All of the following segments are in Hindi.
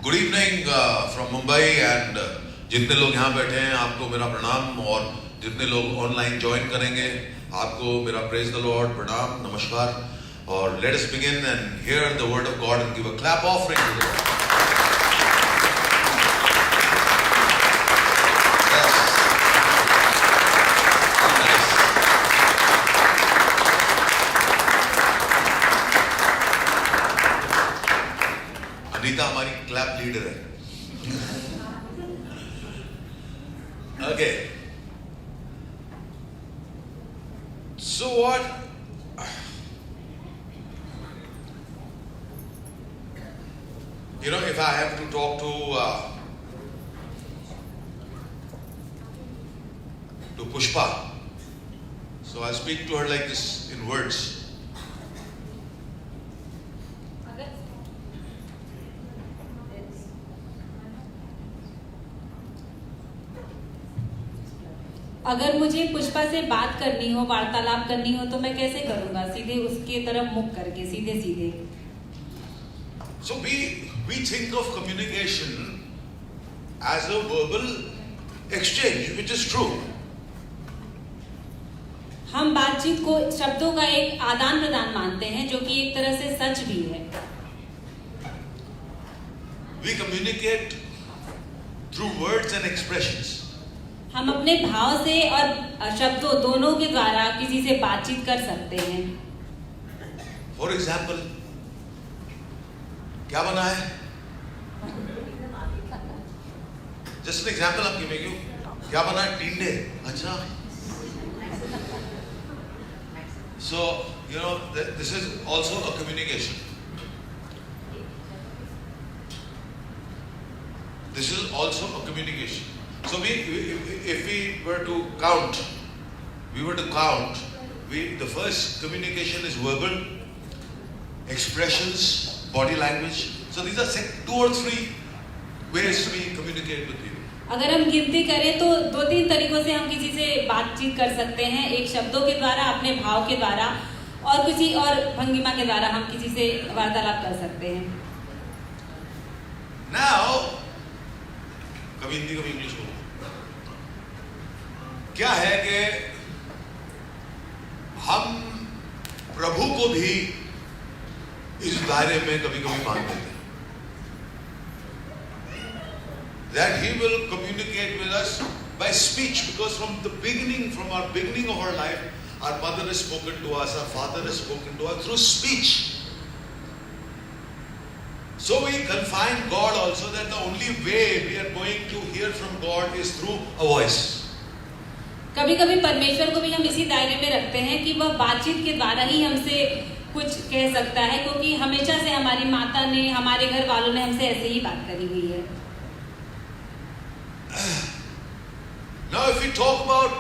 Good evening from Mumbai and जितने लोग यहाँ बैठे हैं आपको मेरा प्रणाम, और जितने लोग ऑनलाइन ज्वाइन करेंगे आपको मेरा प्रेज द लॉर्ड, प्रणाम, नमस्कार। और let us begin and hear the word of God and give a clap offering to the lord. Anita हमारी क्लैप लीडर है। Okay, so what you know, if I have to talk to Pushpa, so I'll speak to her like this in words. अगर मुझे पुष्पा से बात करनी हो, वार्तालाप करनी हो, तो मैं कैसे करूंगा? सीधे उसके तरफ मुख करके, सीधे सीधे। So we think of communication as a verbal exchange, which is true. हम बातचीत को शब्दों का एक आदान प्रदान मानते हैं, जो कि एक तरह से सच भी है। We communicate through words and expressions. हम अपने भाव से और शब्दों दोनों के द्वारा किसी से बातचीत कर सकते हैं। For example, क्या बना है? Just an example I'm giving you. क्या बना है? टिंडे। अच्छा। So you know this is also a communication. This is also a communication. So if we were to count, the first communication is verbal, expressions, body language. So these are 2 or 3 ways we communicate with people. अगर हम गिनती करें तो 2-3 तरीकों से हम किसी से बातचीत कर सकते हैं। एक शब्दों के द्वारा, अपने भाव के द्वारा, और किसी और भंगिमा के द्वारा हम किसी से वार्तालाप कर सकते हैं। Now, कभी हिंदी कभी इंग्लिश बोलो। क्या है कि हम प्रभु को भी इस दायरे में कभी कभी मान लेते हैं, that he will communicate with us by speech, because from our beginning of our life, our mother has spoken to us, our father has spoken to us through speech. So we confine God also, that the only way we are going to hear from God is through a voice. कभी कभी परमेश्वर को भी हम इसी दायरे में रखते हैं कि वह बातचीत के द्वारा ही हमसे कुछ कह सकता है, क्योंकि हमेशा से हमारी माता ने, हमारे घर वालों ने हमसे ऐसे ही बात करी हुई है। Now if we talk about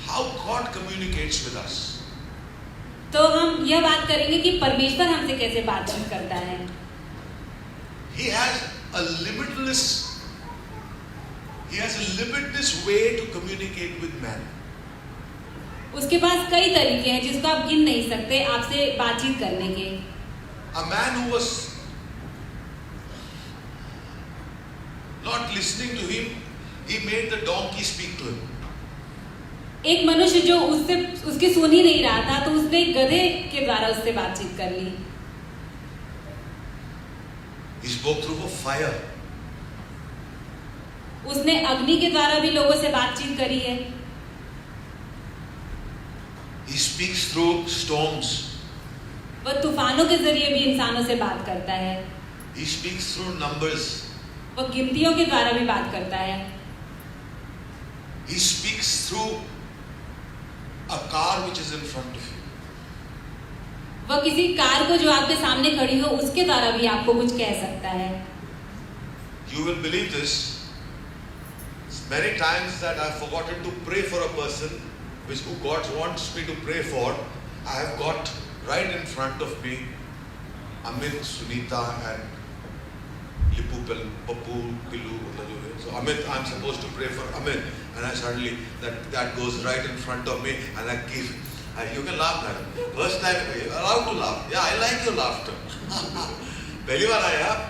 how God communicates with us, तो हम यह बात करेंगे कि परमेश्वर हमसे कैसे बातचीत करता है। He has a limitless way to communicate with man. उसके पास कई तरीके हैं जिसको आप गिन नहीं सकते आपसे बातचीत करने के। A man who was not listening to him, he made the donkey speak to him. एक मनुष्य जो उसकी सुन ही नहीं रहा था, तो उसने गधे के द्वारा उससे बातचीत कर ली। He spoke through a fire. उसने अग्नि के द्वारा भी लोगों से बातचीत करी है। He speaks through storms. वह तूफानों के जरिए भी इंसानों से बात करता है। He speaks through numbers. वह गिनतियों के द्वारा भी बात करता है। He speaks through a car which is in front of you. वह किसी कार को जो आपके सामने खड़ी हो उसके द्वारा भी आपको कुछ कह सकता है। You will believe this. Many times that I've forgotten to pray for a person who God wants me to pray for. I have got right in front of me Amit, Sunita and Lipu, Papu, Pilu. So Amit, I'm supposed to pray for Amit, and I suddenly that goes right in front of me, and I give You can laugh, madam. First time, allowed to laugh. Yeah, I like your laughter. पहली बार आए आप?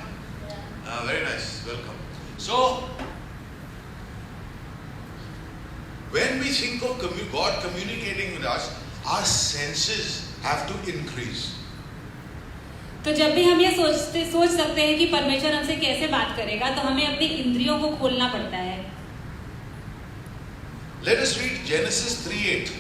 Very nice, welcome. So, when we think of God communicating with us, our senses have to increase. तो जब भी हम ये सोच सकते हैं कि परमेश्वर हमसे कैसे बात करेगा, तो हमें अपनी इंद्रियों को खोलना पड़ता है। Let us read Genesis 3:8.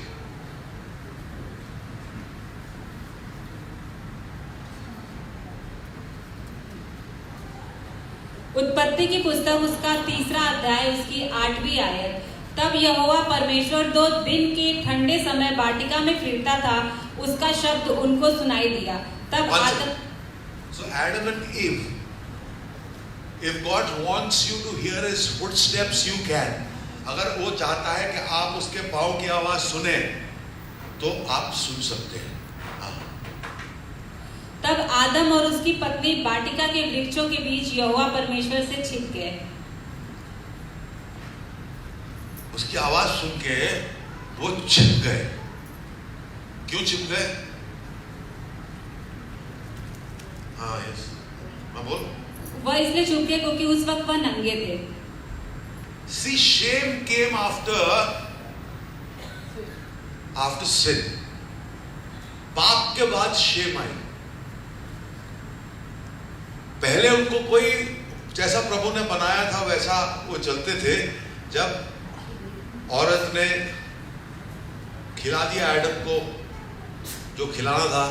उत्पत्ति की पुस्तक उसका 3 अध्याय उसकी 8वीं आयत। तब यहोवा परमेश्वर 2 दिन के ठंडे समय वाटिका में फिरता था, उसका शब्द उनको सुनाई दिया। तब आदम, so Adam and Eve, if God wants you to hear His footsteps, you can. अगर वो चाहता है कि आप उसके पाँव की आवाज सुने, तो आप सुन सकते हैं। तब आदम और उसकी पत्नी वाटिका के वृक्षों के बीच यहोवा परमेश्वर से छिप गए। उसकी आवाज सुन के वो छिप गए। क्यों छिप गए? हाँ, यस, मैं बोल। वह इसलिए छुप गए क्योंकि उस वक्त वह नंगे थे। See, shame came after sin. पाप के बाद shame आई। पहले उनको कोई जैसा प्रभु ने बनाया था वैसा वो चलते थे। जब औरत ने खिला दिया एडम को जो खिलाना था,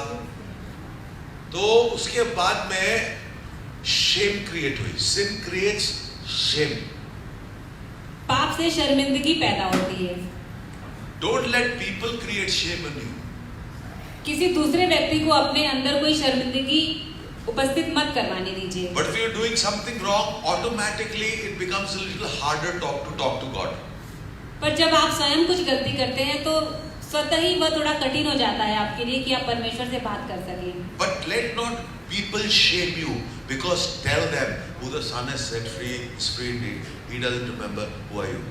तो उसके बाद में शेम क्रिएट हुई। सिन क्रिएट्स शेम। पाप से शर्मिंदगी पैदा होती है। Don't let people create shame in you. किसी दूसरे व्यक्ति को अपने अंदर कोई शर्मिंदगी उपस्थित मत करवाने दीजिए। But if you are doing something wrong, automatically it becomes a little harder to talk to God. पर जब आप स्वयं कुछ गलती करते हैं तो स्वतः ही वह थोड़ा कठिन हो जाता है आपके लिए कि आप परमेश्वर से बात कर सकें। But let not people shame you, because tell them who the Son has set free is free indeed. He doesn't remember who are you.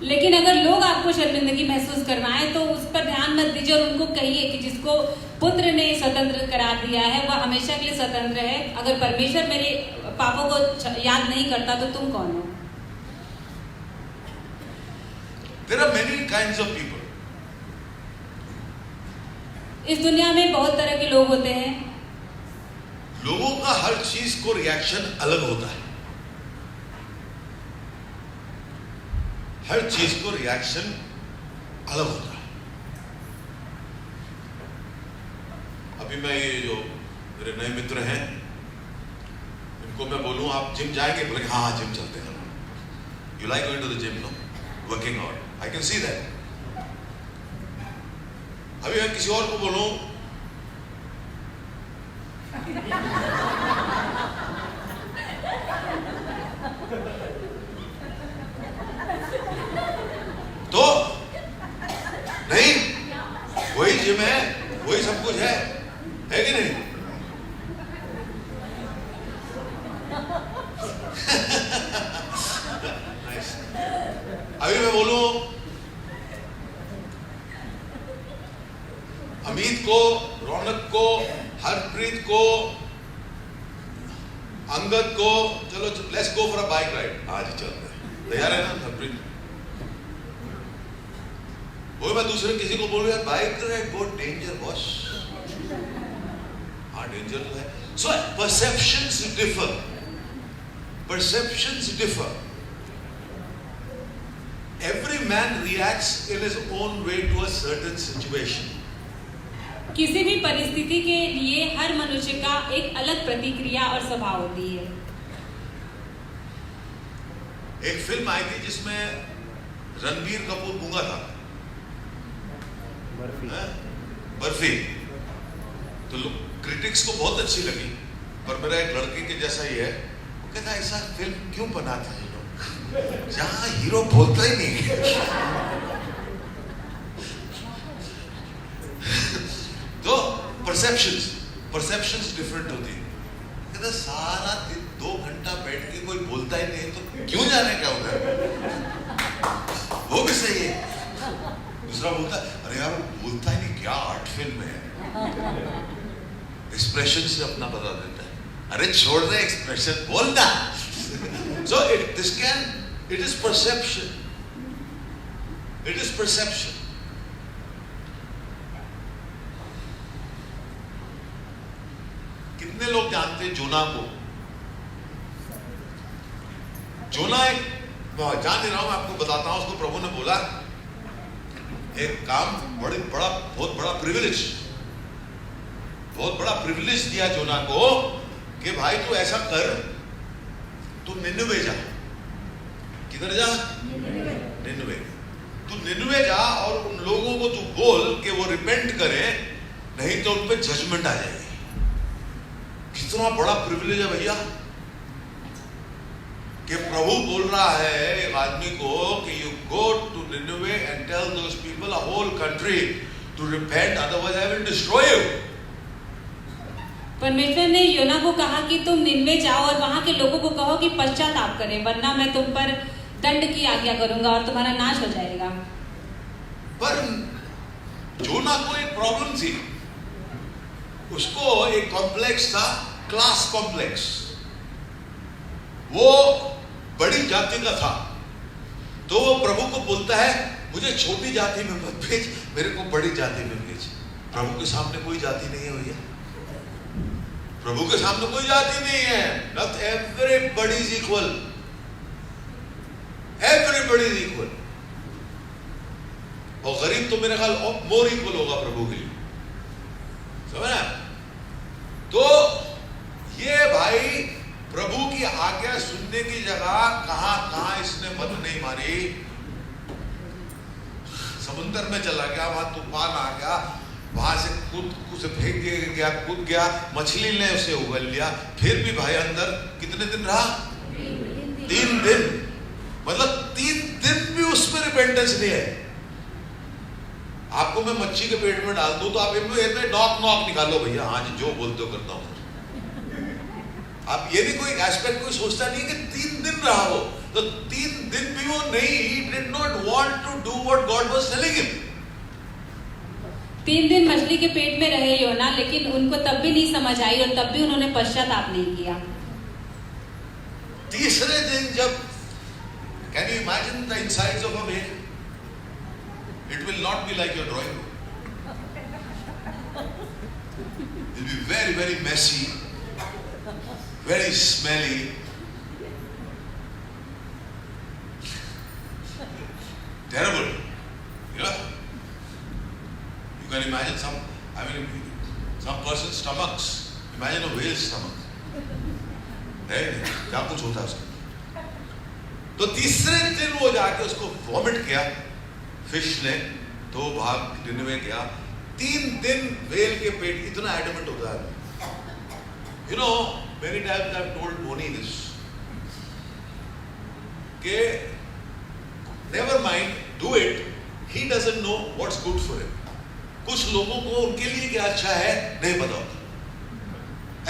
लेकिन अगर लोग आपको शर्मिंदगी महसूस करवाएं तो उस पर ध्यान मत दीजिए और उनको कहिए कि जिसको पुत्र ने स्वतंत्र करार दिया है वह हमेशा के लिए स्वतंत्र है। अगर परमेश्वर मेरे पापों को याद नहीं करता तो तुम कौन हो? There are many kinds of people. इस दुनिया में बहुत तरह के लोग होते हैं। लोगों का हर चीज को रिएक्शन अलग होता है। हर चीज को रिएक्शन अलग होता है। अभी मैं ये जो मेरे नए मित्र हैं इनको मैं बोलूं आप जिम जाएंगे, बोले हाँ जिम चलते हैं। You like going to the gym? No, working out, I can see that. अभी मैं किसी और को बोलूं तो नहीं, वही जिम है, वही सब कुछ है कि नहीं? nice. अभी मैं बोलूं अमित को, रौनक को, हरप्रीत को, अंगद को, चलो let's go for a bike ride. आज ही चलते हैं, तैयार है ना हरप्रीत? वो मैं दूसरे किसी को बोलूं यार बाइक राइड बहुत डेंजर बॉस। हाँ डेंजर तो है। So perceptions differ, perceptions differ. Every man reacts in his own way to a certain situation. किसी भी परिस्थिति के लिए हर मनुष्य का एक अलग प्रतिक्रिया और स्वभाव होती है। एक फिल्म आई थी जिसमें रणबीर कपूर गूंगा था, बर्फी। तो क्रिटिक्स को बहुत अच्छी लगी, पर मेरा एक लड़के के जैसा ही है, वो कहता ऐसा फिल्म क्यों बनाते हैं लोग जहां हीरो बोलता ही नहीं। तो परसेप्शंस डिफरेंट होती है। कहता सारा दिन 2 घंटा बैठ के कोई बोलता ही नहीं तो क्यों जाने क्या होता है? वो भी सही है। दूसरा बोलता अरे यार बोलता ही नहीं, क्या आर्ट फिल्म है। एक्सप्रेशन से अपना बता देता है। अरे छोड़ दे एक्सप्रेशन, बोलना। So it is perception. It is perception. कितने लोग जानते हैं जोना को? जोना एक, जान नहीं रहा हूं, मैं आपको बताता हूं। उसको प्रभु ने बोला एक काम, बहुत बड़ा प्रिविलेज दिया जोना को कि भाई तू ऐसा कर, तू निन्वे जा। किधर जा? निन्वे। तू निन्वे जा और उन लोगों को तू बोल कि वो रिपेंट करें, नहीं तो उन पे जजमेंट आ जाएगी। कितना बड़ा प्रिविलेज है भैया कि प्रभु बोल रहा है एक आदमी को कि you go to Nineveh and tell those people, a whole country, to repent, otherwise I will destroy you. परमेश्वर ने योना को कहा कि तुम निन्वे जाओ और वहां के लोगों को कहो कि पश्चाताप करें, वरना मैं तुम पर दंड की आज्ञा करूंगा और तुम्हारा नाश हो जाएगा। पर जोना को एक प्रॉब्लम थी, उसको एक कॉम्प्लेक्स था, क्लास कॉम्प्लेक्स। वो बड़ी जाति का था, तो वो प्रभु को बोलता है मुझे छोटी जाति में मत भेज, मेरे को बड़ी जाति में भेज। प्रभु के सामने कोई जाति नहीं है भैया, प्रभु के सामने कोई जाति नहीं है। Not everybody is equal. Everybody is equal. और गरीब तो मेरे ख्याल मोर इक्वल होगा प्रभु के लिए, समझा? तो ये भाई प्रभु की आज्ञा सुनने की जगह कहां इसने मत नहीं मारी। समुद्र में चला गया, वहां तूफान आ गया, वहां से उसे फेंक गया, कूद गया, मछली ने उसे उगल लिया, फिर भी भाई अंदर कितने दिन रहा? 3 दिन। मतलब 3 दिन भी उसमें रिपेंटेंस नहीं है। आपको मैं मच्छी के पेट में डाल दूं तो आप इनमें नॉक निकालो भैया, हाँ जी जो बोलते हो करता हूं। आप ये भी कोई एस्पेक्ट कोई सोचता नहीं कि 3 दिन रहा वो, तो 3 दिन भी वो नहीं, he did not want to do what God was telling him. 3 दिन मछली के पेट में रहे योना, लेकिन उनको तब भी नहीं समझ आई और तब भी उन्होंने पश्चाताप नहीं किया। तीसरे दिन जब, can you imagine the insides of a whale? It will not be like your drawing room. It will be very, very messy, very smelly. Terrible. You know? You can imagine some person's stomachs. Imagine a whale's stomach. Right? क्या कुछ होता है उसका। तो तीसरे दिन वो जाके उसको वॉमिट किया फिश ने, तो भाग निन्वे गया। 3 दिन व्हेल के पेट, इतना एडमेंट होता है। You know, many times I've told Moni this, कि never mind, do it. He doesn't know what's good for him. कुछ लोगों को उनके लिए क्या अच्छा है नहीं पता होता।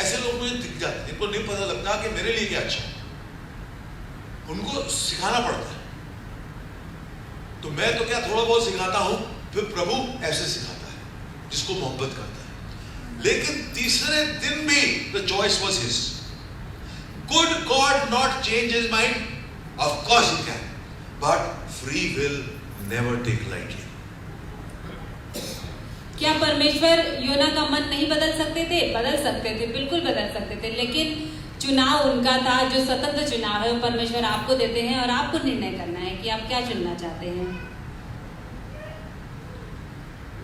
ऐसे लोग मुझे दिख जाते हैं, इनको नहीं पता लगता कि मेरे लिए क्या अच्छा है। उनको सिखाना पड़ता है। तो मैं तो क्या थोड़ा बहुत सिखाता हूं, फिर प्रभु ऐसे सिखाता है जिसको मोहब्बत करता है। लेकिन तीसरे दिन भी the choice was his. Could God not change his mind? Of course he can. But free will never take lightly. क्या परमेश्वर योना का मन नहीं बदल सकते थे? बदल सकते थे, बिल्कुल बदल सकते थे, लेकिन चुनाव उनका था। जो स्वतंत्र चुनाव है वो परमेश्वर आपको देते हैं और आपको निर्णय करना है कि आप क्या चुनना चाहते हैं।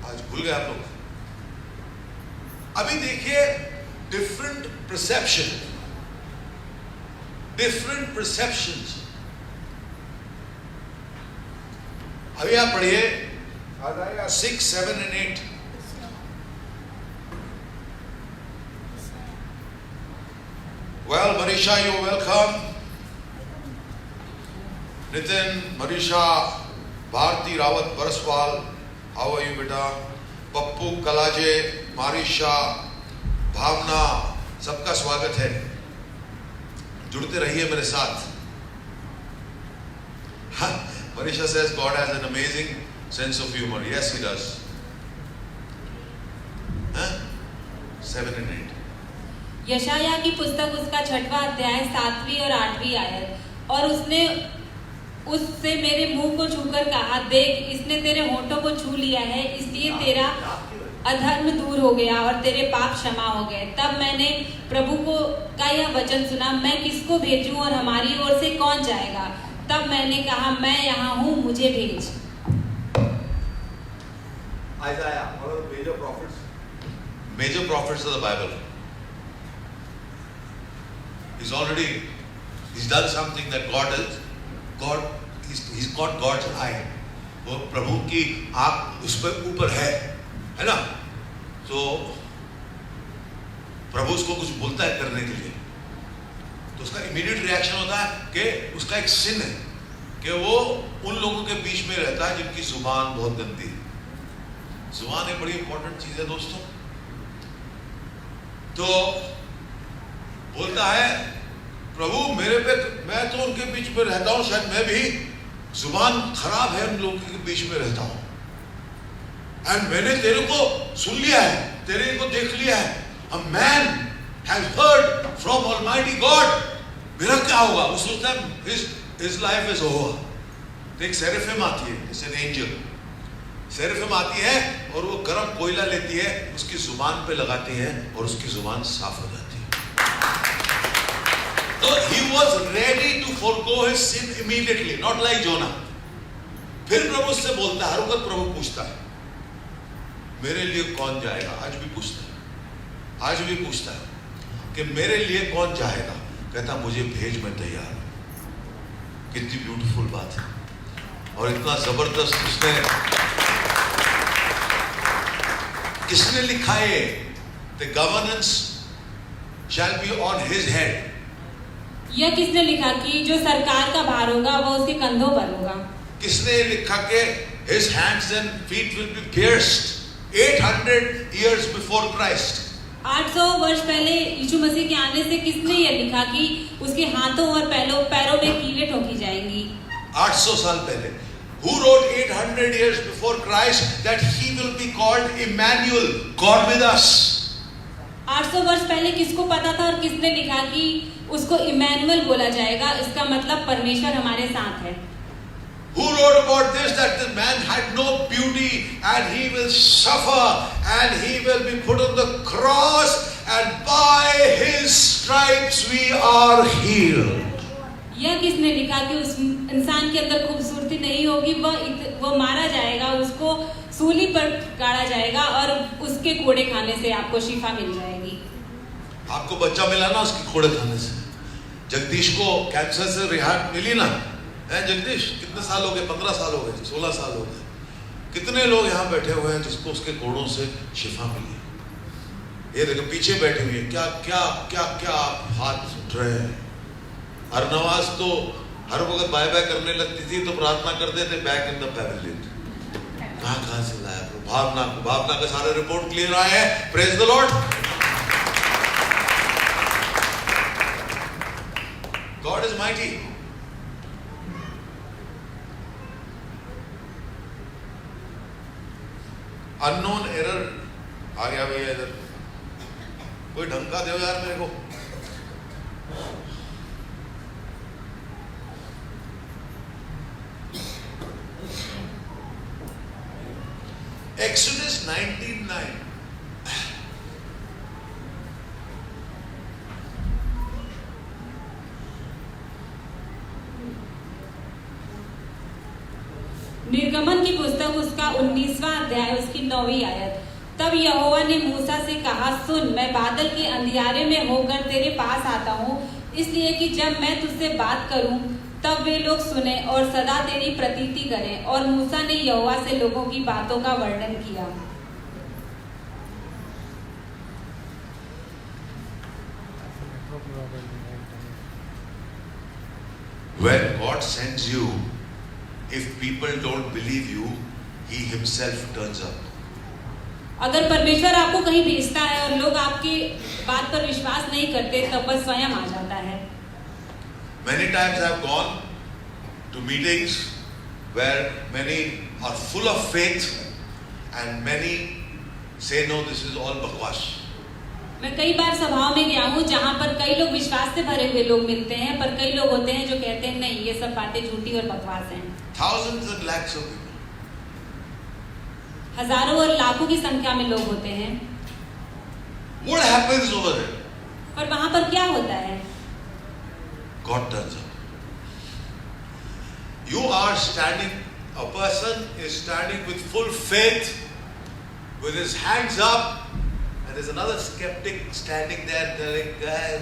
आज भूल गए आप लोग। अभी देखिए डिफरेंट परसेप्शंस। अभी आप पढ़िए 6, 7 and 8। Well, Marisha, you're welcome. Nitin, Marisha, Bharti Rawat Baraswal, how are you, beta? Pappu कलाजे, Marisha, भावना, सबका स्वागत है। जुड़ते रहिए मेरे साथ। Marisha says God has an amazing sense of humor. Yes, he does. 7 and 8. यशाया की पुस्तक उसका 6वां अध्याय 7वीं और 8वीं आयत। और उसने उससे मेरे मुंह को छूकर कहा, देख इसने तेरे होठों को छू लिया है, इसलिए तेरा अधर्म दूर हो गया और तेरे पाप क्षमा हो गए। तब मैंने प्रभु का यह वचन सुना, मैं किसको भेजूं और हमारी ओर से कौन जाएगा? तब मैंने कहा, मैं यहाँ हूँ, मुझे भेज। Isaiah, one of the major prophets of the Bible. He's done something that he's got God's eye. वो प्रभु की आँख उस पर ऊपर है ना? तो प्रभु उसको कुछ बोलता है करने के लिए, तो उसका इमीडिएट रिएक्शन होता है कि उसका एक सिन है कि वो उन लोगों के बीच में रहता है जिनकी जुबान बहुत गंदी है। जुबान एक बड़ी इंपॉर्टेंट चीज है दोस्तों। तो बोलता है प्रभु मेरे पे, मैं तो उनके बीच में रहता हूं, शायद मैं भी जुबान खराब है, उन लोगों के बीच में रहता हूं, एंड मैंने तेरे को सुन लिया है, तेरे को देख लिया है। A man has heard from Almighty God. मेरा क्या होगा? वो सोचता है his life is over। तो एक सेरेफिम आती है, it's an angel। सेरेफिम आती है और वो गर्म कोयला लेती है, उसकी जुबान पे लगाती है और उसकी जुबान साफ हो जाती है। तो he was ready to forgo his sin immediately, not like Jonah। फिर प्रभु उससे बोलता है, हर वक्त प्रभु पूछता है मेरे लिए कौन जाएगा? आज भी पूछता है, आज भी पूछता है कि मेरे लिए कौन जाएगा? कहता मुझे भेज, मैं तैयार हूं। कितनी ब्यूटीफुल बात है, और इतना जबरदस्त उसने किसने लिखा है? The governance shall be on his head। यह किसने लिखा कि जो सरकार का भार होगा वह उसके कंधों पर होगा? किसने लिखा कि his hands and feet will be pierced 800 years before Christ। 800 वर्ष पहले यीशु मसीह के आने से किसने यह लिखा कि उसके हाथों और पैरों में कीलें ठोकी जाएंगी? 800 साल पहले। Who wrote 800 years before Christ that he will be called Emmanuel, God with us? 800 वर्ष पहले किसको पता था और किसने लिखा कि उसको इमैनुअल बोला जाएगा, इसका मतलब परमेश्वर हमारे साथ है? Who wrote about this, that the man had no beauty and he will suffer and he will be put on the cross and by his stripes we are healed? यह किसने लिखा कि उस इंसान के अंदर खूबसूरती नहीं होगी, वो मारा जाएगा, उसको सूली पर गाड़ा जाएगा और उसके कोड़े खाने से आपको शिफा मिल जाएगी। आपको बच्चा मिला ना उसके कोड़े खाने से। जगदीश को कैंसर से रिहाई मिली ना, है जगदीश? कितने साल हो गए? 15 साल हो गए, 16 साल हो गए। कितने लोग यहाँ बैठे हुए हैं जिसको उसके कोड़ों से शिफा मिली? ये देखो पीछे बैठे हुए, क्या क्या क्या क्या हाथ उठ रहे हैं। अरनवाज तो हर वक्त बाय बाय करने लगती थी तो प्रार्थना करते थे बैक इन द पैवेलियन। कहाँ से लाया? भावना का सारे रिपोर्ट क्लियर आए हैं। Praise the Lord. God is mighty. Unknown error आ गया भैया इधर, कोई ढंग का दो यार मेरे को। Exodus 19:9। निर्गमन की पुस्तक उसका 19वां अध्याय उसकी 9वीं आयत। तब यहोवा ने मूसा से कहा, सुन, मैं बादल के अंधियारे में होकर तेरे पास आता हूँ, इसलिए कि जब मैं तुझसे बात करूं तब वे लोग सुने और सदा तेरी प्रतीति करें। और मूसा ने यहोवा से लोगों की बातों का वर्णन किया। When God sends you, if people don't believe you, He Himself turns up। अगर परमेश्वर आपको कहीं भेजता है और लोग आपकी बात पर विश्वास नहीं करते, तब वह स्वयं आ जाता है। Many times I have gone to meetings where many are full of faith and many say no, this is all bakwas। मैं कई बार सभाओं में गया हूँ जहाँ पर कई लोग विश्वास से भरे हुए लोग मिलते हैं, पर कई लोग होते हैं जो कहते हैं नहीं, ये सब बातें झूठी और बकवास हैं। Thousands and lakhs of people. हजारों और लाखों की संख्या में लोग होते हैं। What happens over there? पर वहां पर क्या होता है? God turns up. You are standing, a person is standing with full faith, with his hands up, and there's another skeptic standing there telling, guys,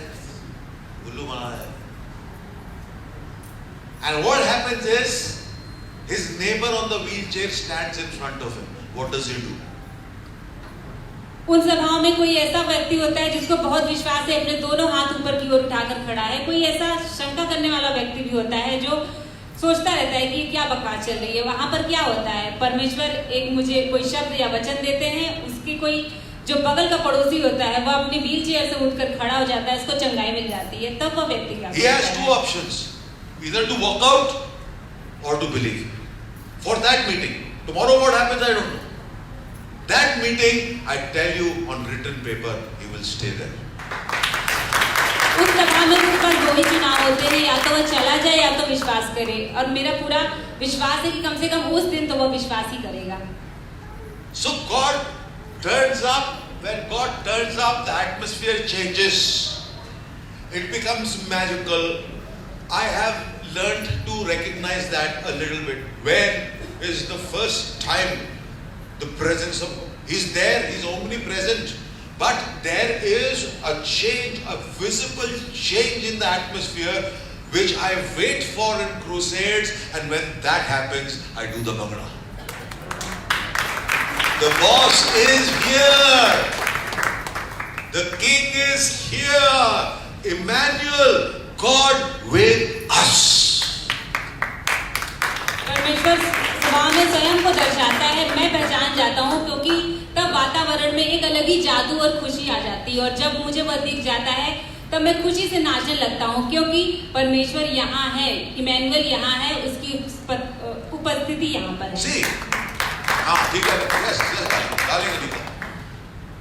Ullu bana hai. And what happens is, his neighbor on the wheelchair stands in front of him. What does he do? उन सभाओं में कोई ऐसा व्यक्ति होता है जिसको बहुत विश्वास है, अपने दोनों हाथ ऊपर की ओर उठाकर खड़ा है। कोई ऐसा शंका करने वाला व्यक्ति भी होता है जो सोचता रहता है कि क्या बकवास चल रही है। वहां पर क्या होता है? परमेश्वर एक मुझे कोई शब्द या वचन देते हैं, उसकी कोई जो बगल का पड़ोसी होता है वह अपनी व्हील चेयर से उठकर खड़ा हो जाता है, उसको चंगाई मिल जाती है। तब वह व्यक्ति क्या He has two options, either to walk out or to believe. For that meeting, tomorrow what happens I don't know. That meeting, I tell you on written paper, he will stay there. उस सभा में उस पर दो ही चुनाव होते हैं, या तो वह चला जाए या तो विश्वास करे, और मेरा पूरा विश्वास है कि कम से कम उस दिन तो वह विश्वास ही करेगा। So God turns up. When God turns up, the atmosphere changes. It becomes magical. I have learned to recognize that a little bit. When is the first time the presence of He's there, He's omnipresent, but there is a change, a visible change in the atmosphere, which I wait for in crusades, and when that happens, I do the bhangra. The boss is here. The king is here. Emmanuel, God with us. परमेश्वर सभा में स्वयं को दर्शाता है, मैं पहचान जाता हूँ, क्योंकि तब वातावरण में एक अलग ही जादू और खुशी आ जाती है। और जब मुझे वह दिख जाता है तब मैं खुशी से नाचने लगता हूँ, क्योंकि परमेश्वर यहाँ है, इमैनुअल यहाँ है, उसकी उपस्थिति यहाँ पर है। See, हाँ ठीक है, yes, डालेंगे नहीं।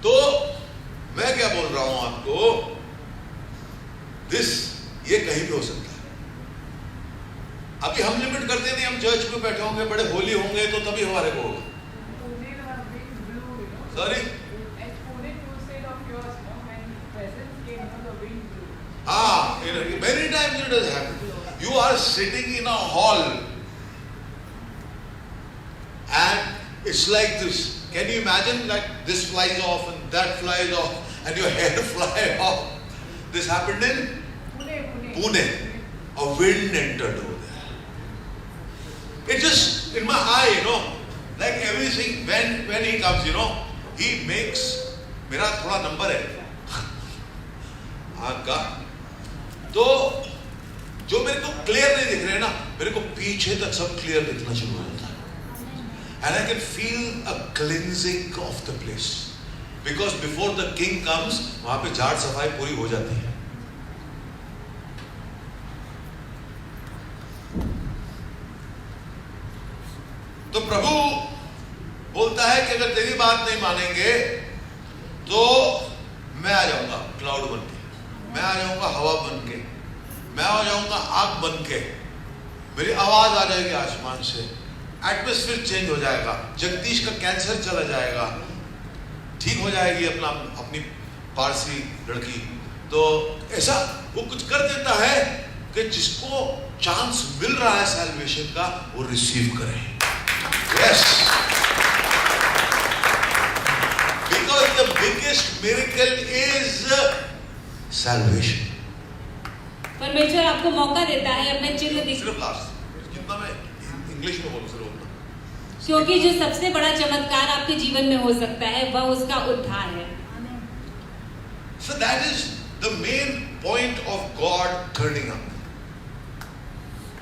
तो मैं क्या बोल रहा हूँ आपको, ये कहीं भी हो सकता है। अभी हम लिमिट करते नहीं, हम चर्च में बैठे होंगे, बड़े होली होंगे, तो तभी हमारे को होगा। Sorry? Ah, many times it has happened. You are sitting in a hall and it's like this. Can you imagine like this flies off and that flies off and your hair fly off? This happened in Pune. A wind entered over there. It just in my eye, like everything when he comes, he makes मेरा थोड़ा नंबर है आँख का, तो जो मेरे को क्लियर नहीं दिख रहे हैं ना, मेरे को पीछे तक सब क्लियर दिखना शुरू हो जाता है। And I can feel a cleansing of the place because before the king comes, वहाँ पे झाड़ सफाई पूरी हो जाती है। तो प्रभु बोलता है कि अगर तेरी बात नहीं मानेंगे तो मैं आ जाऊंगा क्लाउड बन के, मैं आ जाऊंगा हवा बन के, मैं आ जाऊंगा आग बन के, मेरी आवाज आ जाएगी आसमान से, एटमॉस्फेयर चेंज हो जाएगा, जगदीश का कैंसर चला जाएगा, ठीक हो जाएगी अपनी पारसी लड़की। तो ऐसा वो कुछ कर देता है कि जिसको चांस मिल रहा है सैल्वेशन का वो रिसीव करे। Yes. Because the biggest miracle is salvation. परमेश्वर आपको मौका देता है अपने चिन्ह दिखाने। सिर्फ लास्ट, जितना मैं इंग्लिश में बोलूं सिर्फ उतना। क्योंकि जो सबसे बड़ा चमत्कार आपके जीवन में हो सकता है वह उसका उद्धार है। So that is the main point of God turning up.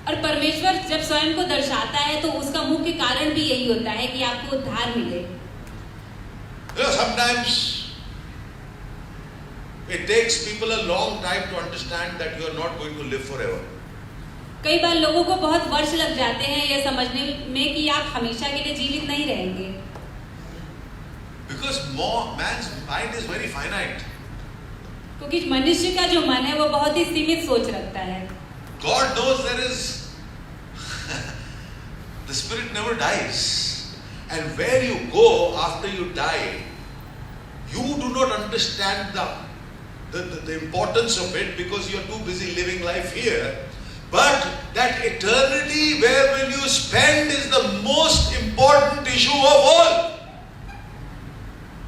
और परमेश्वर जब स्वयं को दर्शाता है तो उसका मुख्य कारण भी यही होता है कि आपको उद्धार मिले। Sometimes it takes people a long time to understand that you are not going to live forever. कई बार लोगों को बहुत वर्ष लग जाते हैं यह समझने में कि आप हमेशा के लिए जीवित नहीं रहेंगे। Because man's mind is very finite. क्योंकि मनुष्य का जो मन है वो बहुत ही सीमित सोच रखता है. God knows there is the spirit never dies, and where you go after you die, you do not understand the importance of it because you are too busy living life here. But that eternity where will you spend is the most important issue of all.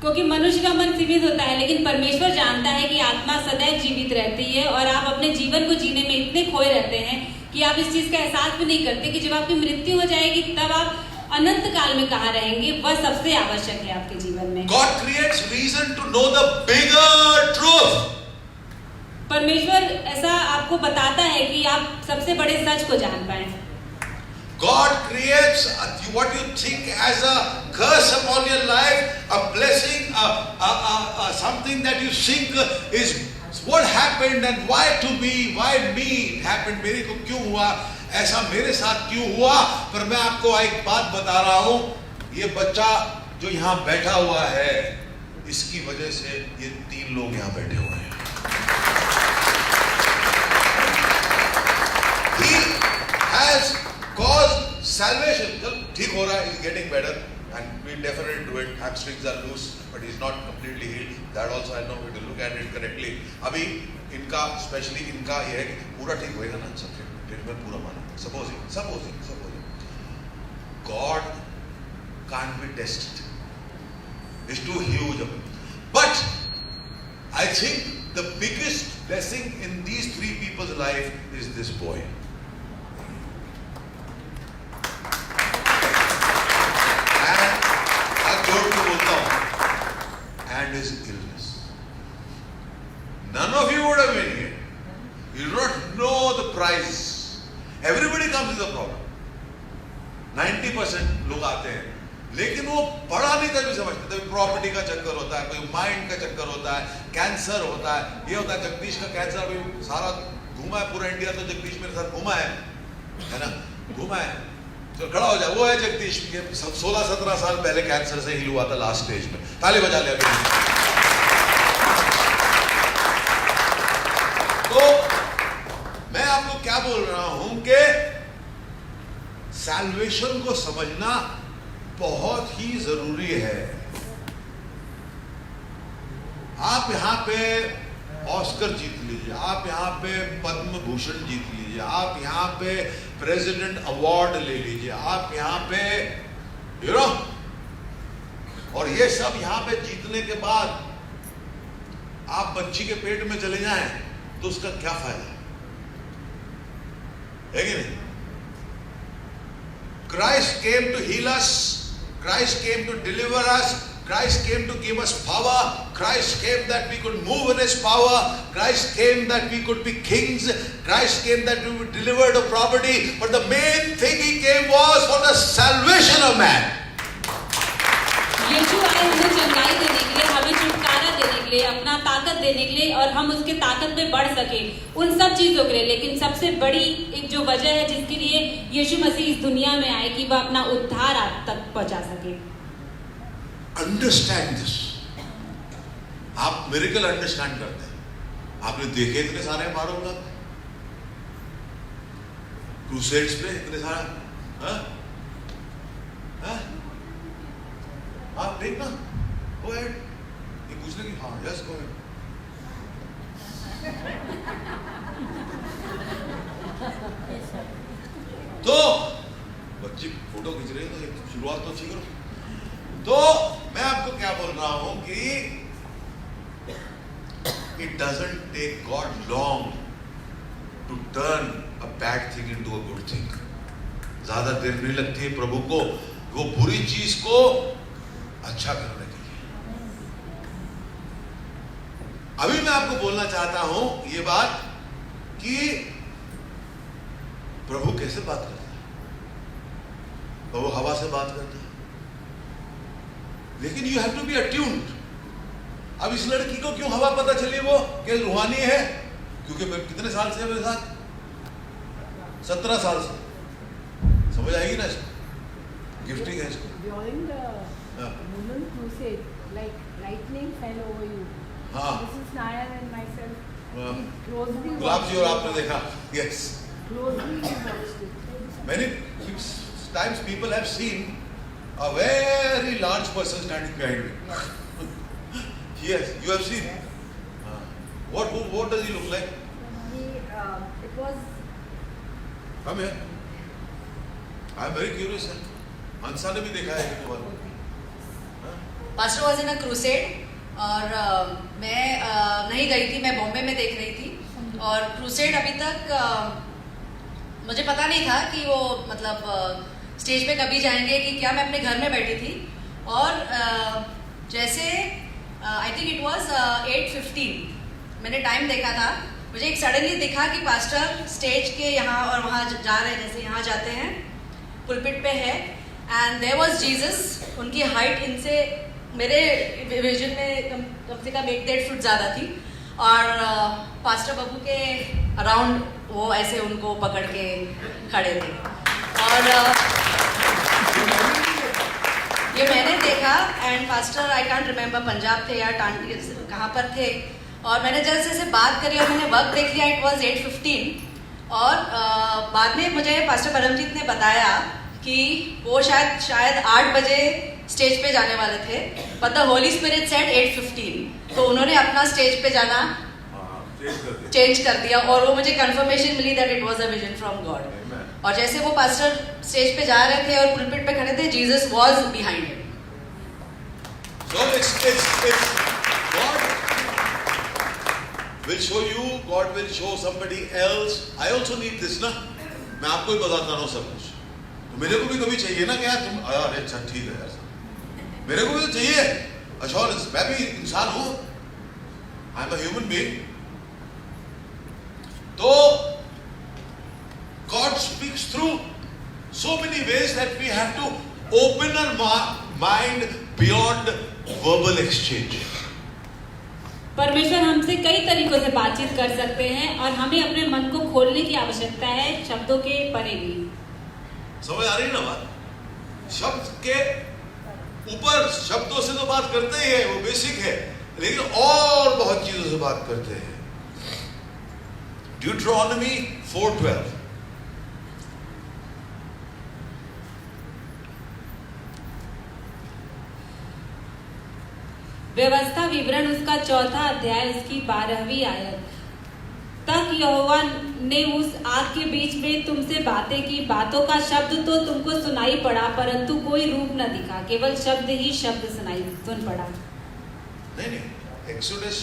क्योंकि मनुष्य का मन सीमित होता है, लेकिन परमेश्वर जानता है कि आत्मा सदैव जीवित रहती है और आप अपने जीवन को जीने में इतने खोए रहते हैं कि आप इस चीज का एहसास भी नहीं करते कि जब आपकी मृत्यु हो जाएगी तब आप अनंत काल में कहाँ रहेंगे. वह सबसे आवश्यक है आपके जीवन में. God creates reason to know the bigger truth. परमेश्वर ऐसा आपको बताता है कि आप सबसे बड़े सच को जान पाएं. God creates what you think as a curse upon your life, a blessing, something that you think is what happened and why to me, why me, it happened, मेरे को क्यों हुआ, ऐसा मेरे साथ क्यों हुआ. पर मैं आपको एक बात बता रहा हूँ, ये बच्चा जो यहाँ बैठा हुआ है, इसकी वजह से ये 3 लोग यहाँ बैठे हुए हैं. He has caused salvation. ठीक हो रहा है, he's getting better and we definitely do it. Hamstrings are loose, but he's not completely healed. That also I know, we will look at it correctly. अभी इनका especially इनका ये है कि पूरा ठीक होएगा ना, सब फिर मैं पूरा माना. Supposing God can't be tested. It's too huge. But I think the biggest blessing in these 3 people's life is this boy. And his illness. None of you would have been here. You do not know the price. Everybody comes with a problem. 90% लोग आते हैं, लेकिन वो बड़ा नहीं तभी समझते. तभी प्रॉपर्टी का चक्कर होता है, कोई माइंड का चक्कर होता है, कैंसर होता है, ये होता है. जगदीश का कैंसर अभी सारा घूमा है, पूरा इंडिया तो जगदीश मेरे साथ घूमा है ना, घूमा है. तो खड़ा हो जाए, वो है जगदीश. 16-17 साल पहले कैंसर से हील हुआ था लास्ट स्टेज में. ताली बजा ले अभी. तो मैं आपको क्या बोल रहा हूं कि सैल्वेशन को समझना बहुत ही जरूरी है. आप यहां पे ऑस्कर जीत लीजिए, आप यहाँ पे पद्म भूषण जीत लीजिए, आप यहाँ पे प्रेसिडेंट अवार्ड ले लीजिए, आप यहाँ पे और ये सब यहाँ पे जीतने के बाद आप बच्ची के पेट में चले जाएं तो उसका क्या फायदा है कि नहीं. Christ came to heal us, Christ came to deliver us, Christ came to give us power, Christ came that we could move in His power, Christ came that we could be kings, Christ came that we would deliver the property, but the main thing He came was for the salvation of man. यीशु आए हमें चंगाई देने के लिए, हमें छुटकारा देने के लिए, अपना ताकत देने के लिए और हम उसके ताकत में बढ़ सके, उन सब चीजों के लिए. लेकिन सबसे बड़ी एक जो वजह है जिसके लिए यीशु मसीह इस दुनिया में आए कि वह अपना उद्धार आप तक पहुंचा सके. Understand this. आप मिरेकल अंडरस्टैंड करते हैं. आपने देखे इतने सारे मारो लोग क्रूसेड्स पे, इतने सारा आप देखना. Go ahead. ये पूछने की हाँ यस गो अहेड. तो बच्ची फोटो खींच रही है तो शुरुआत तो अच्छी करो. तो मैं आपको क्या बोल रहा हूं कि it doesn't take God long to turn a bad thing into a good thing. ज्यादा देर नहीं लगती है प्रभु को वो बुरी चीज को अच्छा करने के लिए. अभी मैं आपको बोलना चाहता हूं ये बात कि प्रभु कैसे बात करता है. प्रभु हवा से बात करता है, लेकिन you have to be attuned. अब इस लड़की को क्यों हवा पता चली वो कि रूहानी है? क्योंकि कितने साल से है मेरे साथ? 17 साल से. समझ आएगी ना इसको? गिफ्टिंग है इसको. During the Women Crusade, like lightning fell over you. हाँ Mrs. Nair and myself. हाँ। Closely गुलाब जी और watched आपने it. देखा? Yes. Closely watched it. Many times people have seen a very large person standing behind me. Yes, you have seen. What does he look like? It was Come here. I am very curious. अंसा ने भी देखा है एक बार. Pastor was in a crusade और मैं नहीं गई थी, मैं बॉम्बे में देख रही थी और क्रूसेड अभी तक मुझे पता नहीं था कि वो मतलब स्टेज पे कभी जाएंगे कि क्या. मैं अपने घर में बैठी थी और जैसे आई थिंक इट वाज 8:15 मैंने टाइम देखा था. मुझे एक सडनली दिखा कि पास्टर स्टेज के यहाँ और वहाँ जा रहे हैं, जैसे यहाँ जाते हैं पुलपिट पे है. And there was Jesus. उनकी हाइट इनसे मेरे विजन में कम से कम 1-1.5 फुट ज़्यादा थी और पास्टर बाबू के अराउंड वो ऐसे उनको पकड़ के खड़े थे. और ये मैंने देखा and pastor I can't remember Punjab थे या टांडी कहाँ पर थे. और मैंने जैसे से बात करी और मैंने वक्त देख लिया. इट वाज 8:15 और बाद में मुझे पास्टर परमजीत ने बताया कि वो शायद 8 बजे स्टेज पे जाने वाले थे. But the Holi spirit said 8:15. तो उन्होंने अपना स्टेज पे जाना चेंज कर दिया और वो मुझे कंफर्मेशन मिली that it was a vision from God. और जैसे वो पास्टर स्टेज पे जा रहे थे और पुलपिट पे खड़े थे, Jesus was behind him. So it's God will show you, God will show somebody else. I also need this ना. मैं आपको ही बताता हूँ सब कुछ. तो मेरे को भी कभी चाहिए ना कि यार तुम अरे अच्छा ठीक है यार. मेरे को भी तो चाहिए assurance. मैं भी इंसान हूँ. I am a human being. तो God speaks through so many ways that we have to open our mind beyond verbal exchange. परमेश्वर हमसे कई तरीकों से बातचीत कर सकते हैं और हमें अपने मन को खोलने की आवश्यकता है शब्दों के परे भी. समझ आ रही है ना बात? शब्द के ऊपर शब्दों से तो बात करते ही है, वो बेसिक है, लेकिन और बहुत चीजों से बात करते हैं. Deuteronomy 4:12. व्यवस्था विवरण उसका 4था अध्याय उसकी 12वीं आयत. तक यहोवा ने उस आग के बीच में तुमसे बातें की. बातों का शब्द तो तुमको सुनाई पड़ा परंतु कोई रूप न दिखा. केवल शब्द ही शब्द सुन पड़ा. नहीं एक्सोडस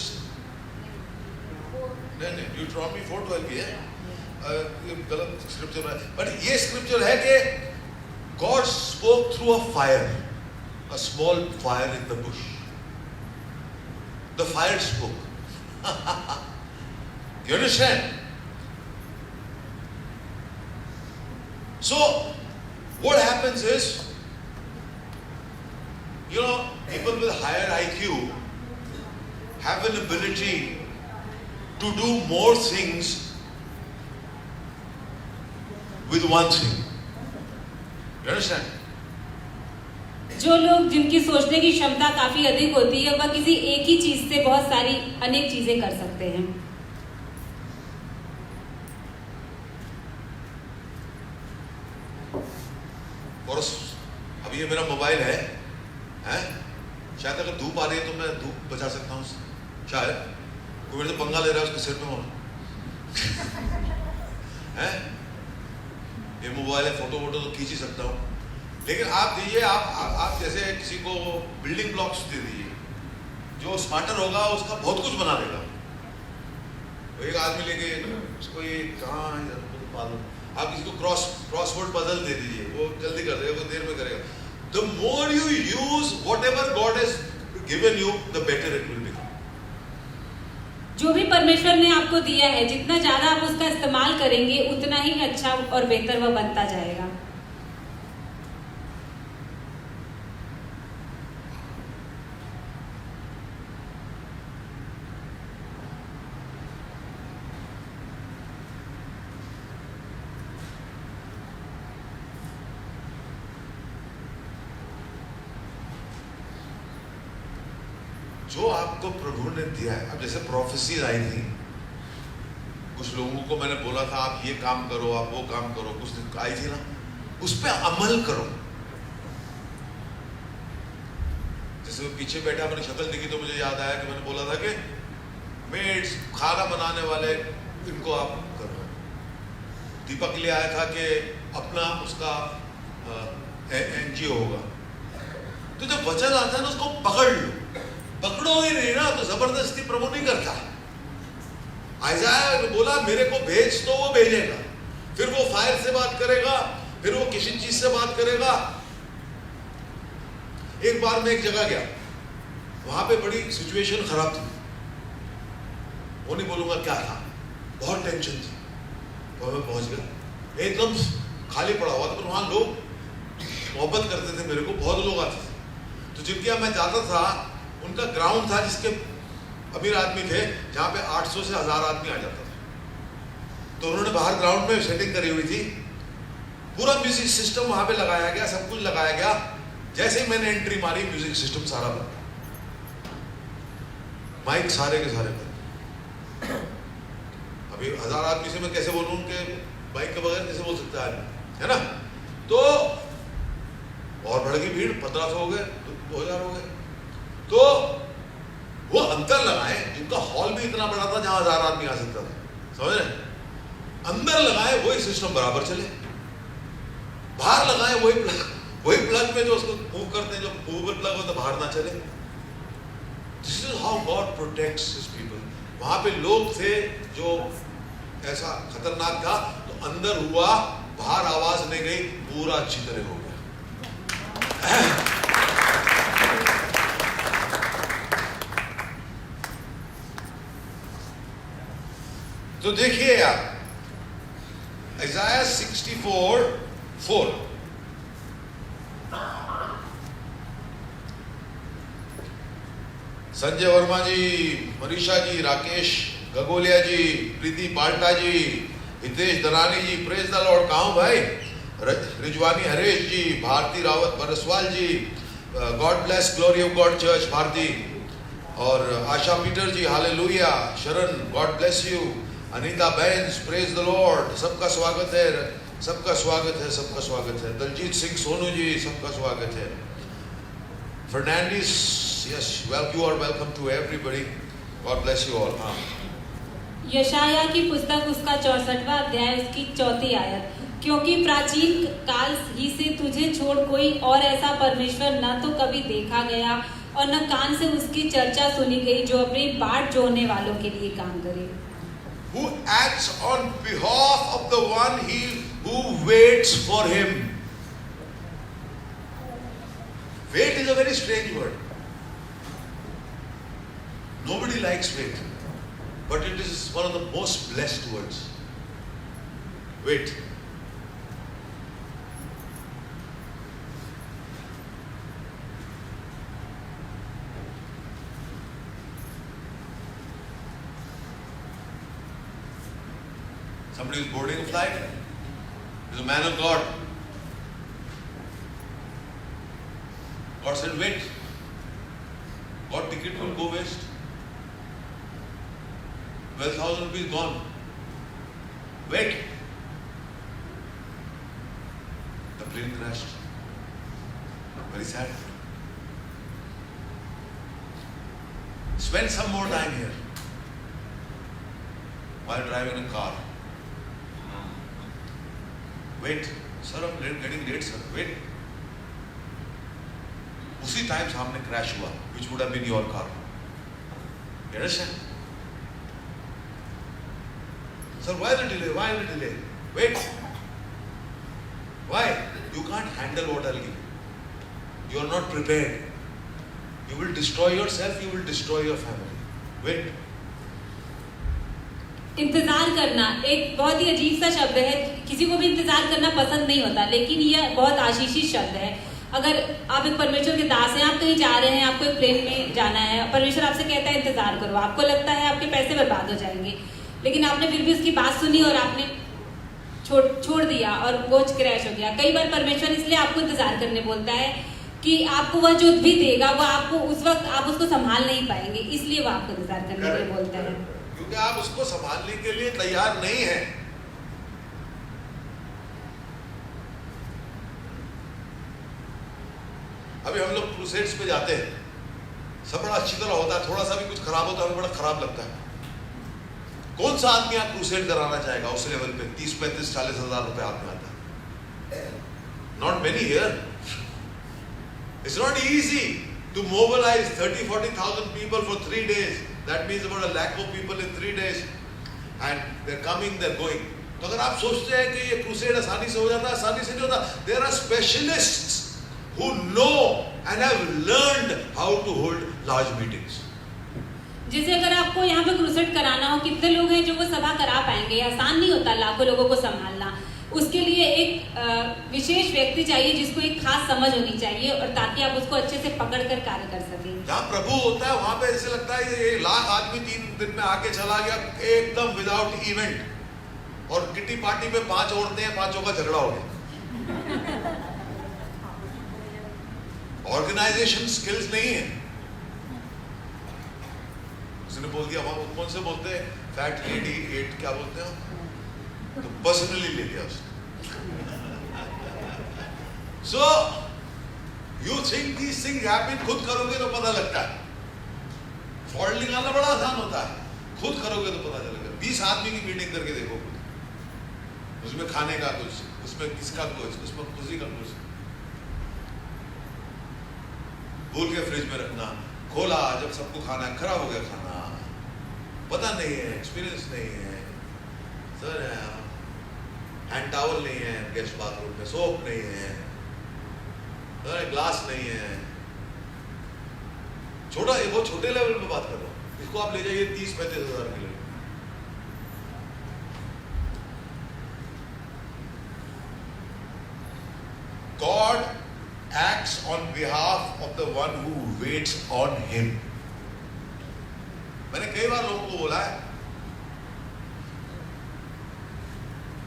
नहीं ड्यूटरॉनमी 4:12 भी है. ये गलत स्क्रिप्चर है, बट ये स्क्रिप्चर है कि God spoke through a fire, a small fire in the Bush. The fire spoke. You understand? So what happens is, you know, people with higher IQ have an ability to do more things with one thing. You understand? जो लोग जिनकी सोचने की क्षमता काफी अधिक होती है वह किसी एक ही चीज से बहुत सारी अनेक चीजें कर सकते हैं. और अब ये मेरा मोबाइल है, शायद अगर धूप आ रही है तो मैं धूप बचा सकता हूँ. शायद कोई मेरे से पंगा ले रहा है उसके सिर पे है. ये मोबाइल है, फोटो तो खींच ही सकता हूँ. लेकिन आप दीजिए, आप जैसे किसी को बिल्डिंग ब्लॉक्स दे दीजिए, जो स्मार्टर होगा उसका बहुत कुछ बना देगा. एक आदमी लेके उसको ये कहाँ आप किसी को क्रॉसवर्ड पजल दे दीजिए, वो जल्दी कर देगा, वो देर में करेगा. The more you use what ever God has given you, the better it will become. जो भी परमेश्वर ने आपको दिया है, जितना ज्यादा आप उसका इस्तेमाल करेंगे उतना ही अच्छा और बेहतर वह बनता जाएगा. जो आपको प्रभु ने दिया है, अब जैसे प्रोफेसीज आई थी, कुछ लोगों को मैंने बोला था आप ये काम करो, आप वो काम करो, कुछ आई थी ना, उस पर अमल करो। जैसे पीछे बैठा, मैंने शक्ल देखी तो मुझे याद आया कि मैंने बोला था कि मेड्स, खाना बनाने वाले, इनको आप करो। दीपक ले आया था कि अपना उसका एनजीओ होगा। तो जब वचन आता है ना उसको पकड़ लो, पकड़ो ही नहीं ना तो जबरदस्ती प्रभु नहीं करता। आइज़ाया ने बोला मेरे को भेज, तो वो भेजेगा, फिर वो फायर से बात करेगा, फिर वो किसी चीज से बात करेगा। एक बार मैं एक जगह गया, वहां पे बड़ी सिचुएशन खराब थी, वो नहीं बोलूंगा क्या था, बहुत टेंशन थी। तो मैं पहुंच गया, एकदम खाली पड़ा हुआ था, पर वहां लोग मोहब्बत करते थे मेरे को, बहुत लोग आते थे। तो जिनके यहाँ मैं जाता था उनका ग्राउंड था जिसके अमीर आदमी थे, जहाँ पे 800 से 1000 आदमी आ जाता था। तो उन्होंने बाहर ग्राउंड में सेटिंग करी हुई थी, पूरा म्यूजिक सिस्टम वहां पे लगाया गया, सब कुछ लगाया गया। जैसे ही मैंने एंट्री मारी, म्यूजिक सिस्टम सारा बंद, माइक सारे के सारे बंद। अभी 1000 आदमी से मैं कैसे बोलूं कि माइक के बगैर कैसे बोल सकता है, है ना? तो और बढ़ गई भीड़, 1500 हो गए, 2000 हो गए। तो वो अंतर लगाए, जिनका हॉल भी इतना बड़ा था जहां 1000 आदमी आ सकता था, समझ रहे? अंदर लगाए वही सिस्टम बराबर चले, बाहर लगाए वही प्लग में जो उसको मूव करते हैं, जो मूवेबल प्लग होता है बाहर ना चले। This is how God protects his people. वहां पे लोग थे जो ऐसा खतरनाक था, तो अंदर हुआ, बाहर आवाज नहीं गई, पूरा अच्छी तरह हो गया। तो देखिए आप आइज़ाया 64:4, संजय वर्मा जी, मनीषा जी, राकेश गगोलिया जी, प्रीति पाल्टा जी, हितेश दरानी जी, प्रेज द लॉर्ड। कहाँ हूं भाई? Rizwani Haresh ji, Bharti Rawat Barswal ji, God bless glory of God church Bharti, और Asha Peter ji, hallelujah. Sharan, God bless you. Anita Bains, praise the Lord. सबका स्वागत है, सबका स्वागत है, सबका स्वागत है। दलजीत सिंह सोनू जी, सबका स्वागत है। Fernandes, yes, well, you are welcome to everybody, God bless you all. हाँ, यशाया की पुस्तक उसका 64वां अध्याय उसकी 4th आयत, क्योंकि प्राचीन काल ही से तुझे छोड़ कोई और ऐसा परमेश्वर न तो कभी देखा गया और न कान से उसकी चर्चा सुनी गई, जो अपनी बाट जोड़ने वालों के लिए काम करे। who acts on behalf of the one who waits for him. Wait is a very strange word. Nobody likes wait, but it is one of the most blessed words. Wait. Somebody is boarding a flight, is a man of God. God said, wait. What ticket will go waste? 12,000 rupees gone. Wait. The plane crashed. Very sad. Spend some more time here while driving a car. Wait, sir, I'm getting late, sir. Wait. उसी टाइम सामने क्रैश हुआ, which would have been your car. You understand? Sir, why the delay? Why the delay? Wait. Why? You can't handle what I'll give. You are not prepared. You will destroy yourself. You will destroy your family. Wait. इंतजार करना एक बहुत ही अजीब सा शब्द है, किसी को भी इंतजार करना पसंद नहीं होता, लेकिन यह बहुत आशीषित शब्द है। अगर आप एक परमेश्वर के दास हैं, आप कहीं जा रहे हैं, आपको एक प्लेन में जाना है, परमेश्वर आपसे कहता है इंतजार करो, आपको लगता है आपके पैसे बर्बाद हो जाएंगे, लेकिन आपने फिर भी उसकी बात सुनी और आपने छोड़ दिया और वो क्रैश हो गया। कई बार परमेश्वर इसलिए आपको इंतजार करने बोलता है कि आपको वह जो भी देगा वो आपको उस वक्त आप उसको संभाल नहीं पाएंगे, इसलिए वो आपको इंतजार करने के लिए बोलता है। क्योंकि आप उसको संभालने के लिए तैयार नहीं है। अभी हम लोग क्रूसेड्स पे जाते हैं, सब बड़ा अच्छी तरह होता है, थोड़ा सा भी कुछ खराब होता है हमें बड़ा खराब लगता है। कौन सा आदमी आप क्रूसेड कराना चाहेगा उस लेवल पे? 30, 35, 40 हजार रुपए आदमी आता है। Not many here. It's not easy to mobilise 30-40,000 people for 3 days. That means about 1 lakh of people in 3 days. And they're coming, they're going. तो अगर आप सोचते हैं कि ये क्रूसेड आसानी से हो जाता है, आसानी से नहीं होता। There are specialists who know and have learned how to hold large meetings. जैसे अगर आपको यहाँ पे क्रूसेड कराना हो, कितने लोग हैं जो वो सभा करा पाएंगे? आसान नहीं होता लाखों लोगों को संभालना। उसके लिए एक विशेष व्यक्ति चाहिए जिसको एक खास समझ होनी चाहिए, और ताकि आप उसको अच्छे से पकड़ कर कार्य कर सकें। जहाँ प्रभु होता है वहां पे ऐसे लगता है ये 1 लाख आदमी 3 दिन में आके चला गया एकदम विदाउट इवेंट, और किटी पार्टी में 5 औरतें हैं, 5 का झगड़ा हो गया। ऑर्गेनाइजेशन स्किल्स नहीं है। उसने बोल दिया, वहां कौन से बोलते हैं, फैट लेडी 8 क्या बोलते हैं, तो पर्सनली ले लिया उसने। So you think this thing happen, खुद करोगे तो पता लगता है। फॉल्ट निकालना बड़ा आसान होता है, खुद करोगे तो पता चलेगा। 20 आदमी की मीटिंग करके देखो, उसमें खाने का कुछ, उसमें किसका कुछ, उसमें खुशी का कुछ, भूल के फ्रिज में रखना, खोला जब सबको खाना है, खराब हो गया खाना, पता नहीं है, एक्सपीरियंस नहीं है, सर हैंड टॉवल नहीं है गेस्ट बाथरूम में, सोप नहीं है, ग्लास नहीं है। छोटा, ये बहुत छोटे लेवल पे बात कर रहा हूं, इसको आप ले जाइए 30-35 हजार के लिए। God acts on behalf of the one who waits on him. मैंने कई बार लोगों को बोला है,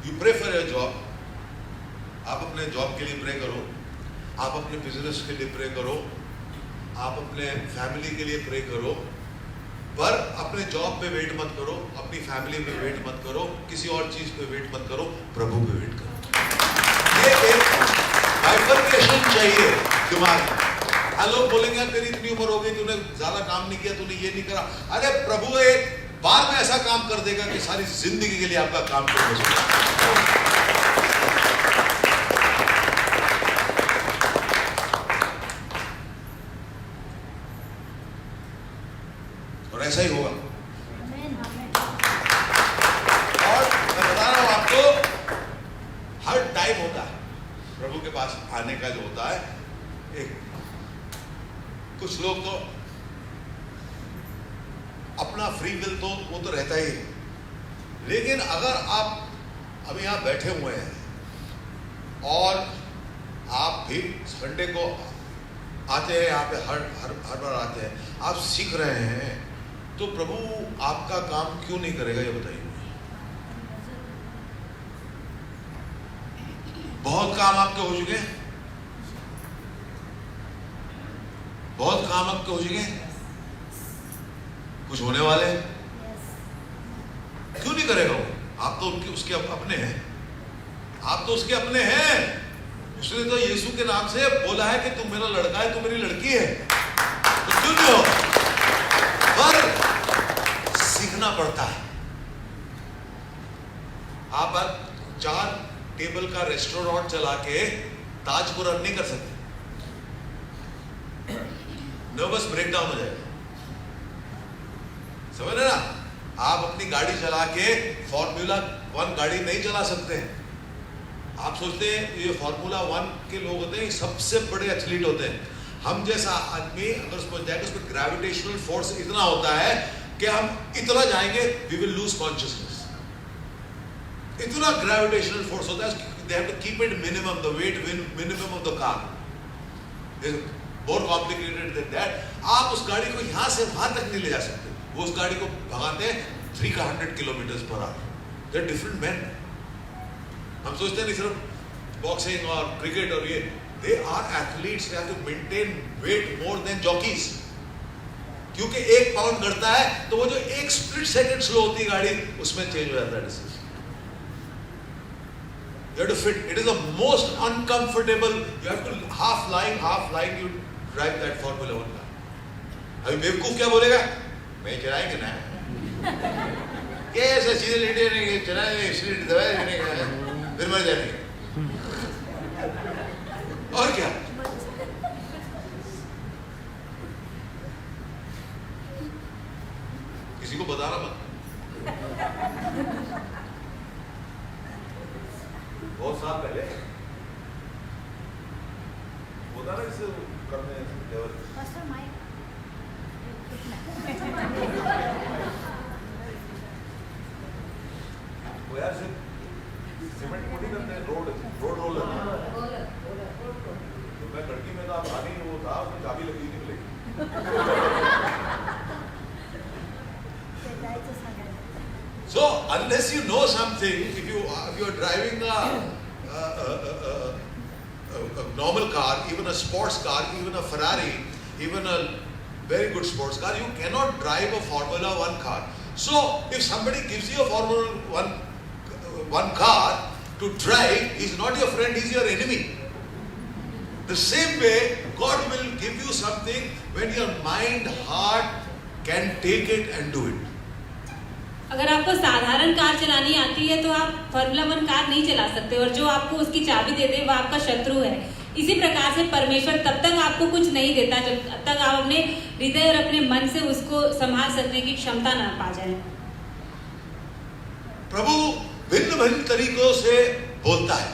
you pray for your job, आप अपने जॉब के लिए प्रे करो, आप अपने बिजनेस के लिए प्रे करो, आप अपने फैमिली के लिए प्रे करो, पर अपने जॉब पे वेट मत करो, अपनी फैमिली पे वेट मत करो, किसी और चीज पे वेट मत करो, प्रभु पे वेट करो। ये एक बाइफर्केशन चाहिए दिमाग में। लोग बोलेंगे तेरी इतनी उम्र हो गई, तूने ज्यादा काम नहीं किया, तूने ये नहीं करा। अरे प्रभु एक बार में ऐसा काम कर देगा कि सारी जिंदगी के लिए आपका काम कर देगा। और ऐसा ही होगा। और मैं बता रहा हूं आपको, हर टाइम होता है प्रभु के पास आने का, जो होता है एक, कुछ लोग तो अपना फ्री विल तो वो तो रहता ही है, लेकिन अगर आप अभी यहां बैठे हुए हैं और आप भी संडे को आते हैं यहाँ पे, हर बार आते हैं, आप सीख रहे हैं, तो प्रभु आपका काम क्यों नहीं करेगा, ये बताइए। बहुत काम आपके हो चुके हैं, बहुत काम आपके हो चुके हैं, कुछ होने वाले हैं, क्यों नहीं करेगा वो? आप तो उसके अपने हैं, आप तो उसके अपने हैं। उसने तो यीशु के नाम से बोला है कि तुम मेरा लड़का है, तुम मेरी लड़की है, तो क्यों नहीं हो? पर सीखना पड़ता है। आप 4 टेबल का रेस्टोरेंट चला के ताजपुर रन नहीं कर सकते, नर्वस ब्रेकडाउन हो जाएगा, समझ रहे ना? आप अपनी गाड़ी चला के फॉर्मूला 1 गाड़ी नहीं चला सकते हैं। आप सोचते हैं ये फॉर्मूला 1 के लोग होते हैं, सबसे बड़े एथलीट होते हैं। हम जैसा आदमी अगर उसको जाएगा, उसमें ग्रेविटेशनल फोर्स इतना होता है कि हम इतना जाएंगे, वी विल लूज कॉन्शियसनेस। इतना ग्रेविटेशनल फोर्स होता है, they have to keep it minimum, the weight minimum of the car, more complicated than that. आप उस गाड़ी को यहां से वहां तक नहीं ले जा सकते। वो उस गाड़ी को भगाते हैं 300 kilometre per hour. They are different man. हम सोचते हैं नहीं सिर्फ बॉक्सिंग और क्रिकेट और ये, They are athletes. They have to maintain weight more than jockeys. क्योंकि 1 पाउंड करता है तो वो जो 1 स्प्लिट सेकंड स्लो होती है गाड़ी, उसमें चेंज हो जाता है decision. You have to fit. It is the most uncomfortable. You have to half lying. You drive that Formula 1 car. अभी बेवकूफ क्या बोलेगा? मैं चलाएंगे ना. कैसे सीधे लेटे रहेंगे, चलाएंगे, सीधे दवाई लेने का है, फिर मर जाएंगे. और क्या? किसी को बताना मत. बहुत साल पहले होता ना इसे करने लेवल. वो यार सिर्फ सीमेंट कोटिंग करते हैं, रोड रोलर. तो मैं लड़की में था, पानी वो था, उसमें चाबी लगी थी break. So unless you know something, if you are driving a normal car, even a sports car, even a Ferrari, even a very good sports car, you cannot drive a Formula 1 car. So if somebody gives you a Formula 1 car to drive, he's not your friend, he's your enemy. The same way, God will give you something when your mind, heart can take it and do it. अगर आपको साधारण कार चलानी आती है तो आप फार्मूला 1 कार नहीं चला सकते, और जो आपको उसकी चाबी दे दे वो आपका शत्रु है. इसी प्रकार से परमेश्वर तब तक आपको कुछ नहीं देता जब तक आप अपने हृदय और अपने मन से उसको संभाल सकने की क्षमता ना पा जाए. प्रभु भिन्न भिन्न तरीकों से बोलता है,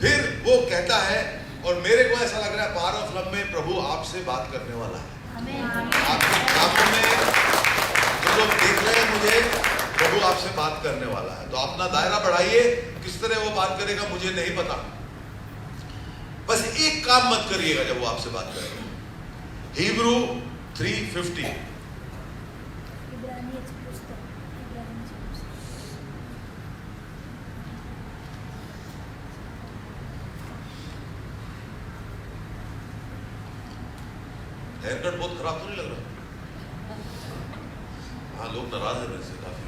फिर वो कहता है, और मेरे को ऐसा लग रहा है पावर ऑफ लव में प्रभु आपसे बात करने वाला है. आपके कामों में जो लोग देख रहे हैं मुझे, प्रभु आपसे बात करने वाला है. तो अपना दायरा बढ़ाइए. किस तरह वो बात करेगा मुझे नहीं पता, बस एक काम मत करिएगा जब वो आपसे बात करेगा. हिब्रू 3:50. हेयर कट बहुत खराब तो नहीं लग रहा? हाँ, लोग नाराज है मेरे से काफी.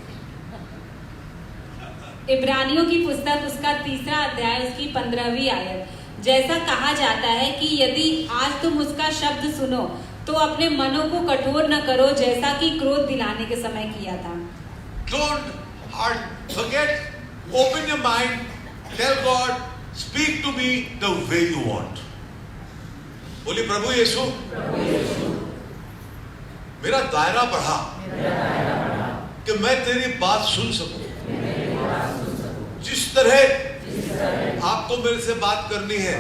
इब्रानियों की पुस्तक उसका 3रा अध्याय उसकी 15वीं आयत. जैसा कहा जाता है कि यदि आज तुम उसका शब्द सुनो तो अपने मनों को कठोर न करो, जैसा कि क्रोध दिलाने के समय किया था. Don't forget. Open your mind. Tell God, speak to me the way you want. बोलिए प्रभु यीशु, मेरा दायरा बढ़ा कि मैं तेरी बात सुन सकूं. जिस तरह आपको मेरे से बात करनी है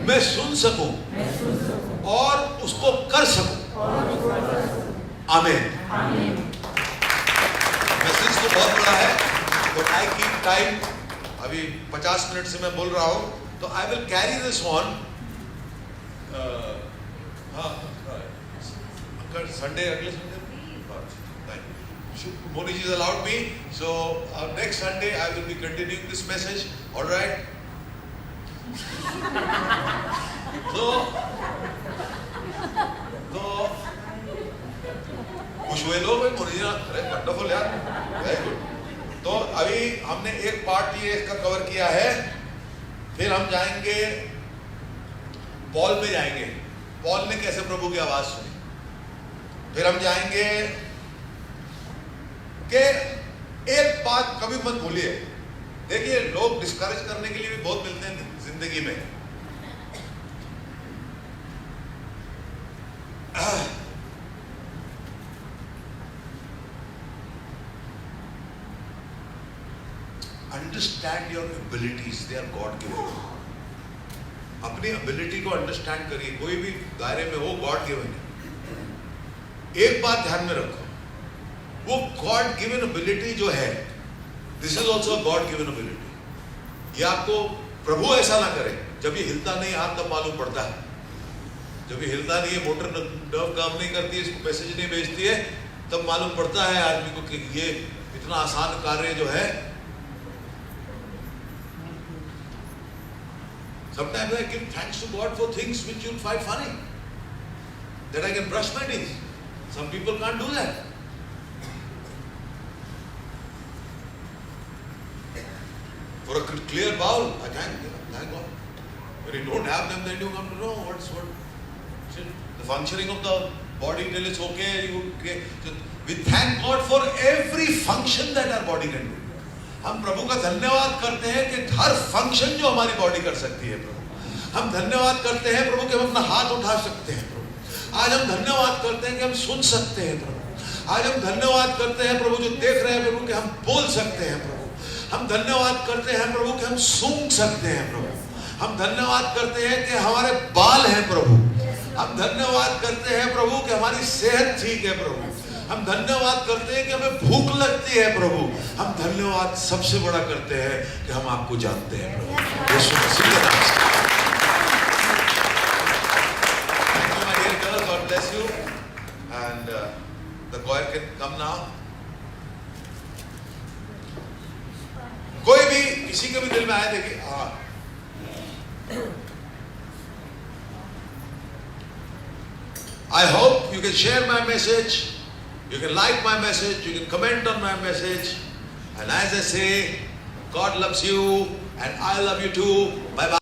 मैं सुन सकूं और उसको कर सकूं. आमीन. मैसेज तो बहुत बड़ा है, बट आई कीप टाइम. अभी 50 मिनट से मैं बोल रहा हूं, तो I will carry this on. Sunday, अगले Sunday Moni ji has allowed me, so next Sunday I will be continuing this message. All right. So खुश हुए लोग भाई. मोनी जी, अरे वंडरफुल यार, वेरी गुड. तो अभी हमने एक पार्ट ये इसका कवर किया है. फिर हम जाएंगे पॉल में जाएंगे. पॉल ने कैसे प्रभु की आवाज सुनी. फिर हम जाएंगे कि एक बात कभी मत भूलिए. देखिए, लोग डिस्करेज करने के लिए भी बहुत मिलते हैं जिंदगी में. Understand your abilities, they are God given. अपनी एबिलिटी को अंडरस्टैंड करिए. कोई भी दायरे में हो, गॉड गिवन है. एक बात ध्यान में रखो, वो गॉड गिवन एबिलिटी जो है, this is also God given ability. ये आपको प्रभु ऐसा ना करे. जब ये हिलता नहीं हाथ तब मालूम पड़ता है. जब ये हिलता नहीं है, मोटर नर्व काम नहीं करती है, इसको मैसेज नहीं भेजती है, तब मालूम पड़ता है आदमी को कि ये इतना आसान कार्य जो है. Sometimes I give thanks to God for things which you'll find funny. That I can brush my teeth. Some people can't do that. For a clear bowl, I thank God. When you don't have them, then you come to know what's what. The functioning of the body till it's okay. We thank God for every function that our body can do. हम प्रभु का धन्यवाद करते हैं कि हर फंक्शन जो हमारी बॉडी कर सकती है प्रभु। हम धन्यवाद करते हैं प्रभु कि हम अपना हाथ उठा सकते हैं प्रभु। आज हम धन्यवाद करते हैं कि हम सुन सकते हैं प्रभु। आज हम धन्यवाद करते हैं प्रभु जो देख रहे हैं प्रभु कि हम बोल सकते हैं प्रभु। हम धन्यवाद करते हैं प्रभु कि हम सूंघ सकते हैं प्रभु। हम धन्यवाद करते हैं कि हमारे बाल हैं प्रभु। हम धन्यवाद करते हैं प्रभु कि हमारी सेहत ठीक है प्रभु। हम धन्यवाद करते हैं कि हमें भूख लगती है प्रभु। हम धन्यवाद सबसे बड़ा करते हैं कि हम आपको जानते हैं प्रभु। यीशु मसीह के नाम से। Thank you, my dear girl. God bless you. And the choir can come now. कोई भी किसी के भी दिल में आए देखिए, हाँ, I hope you can share my message. You can like my message, you can comment on my message, and as I say, God loves you and I love you too. Bye bye.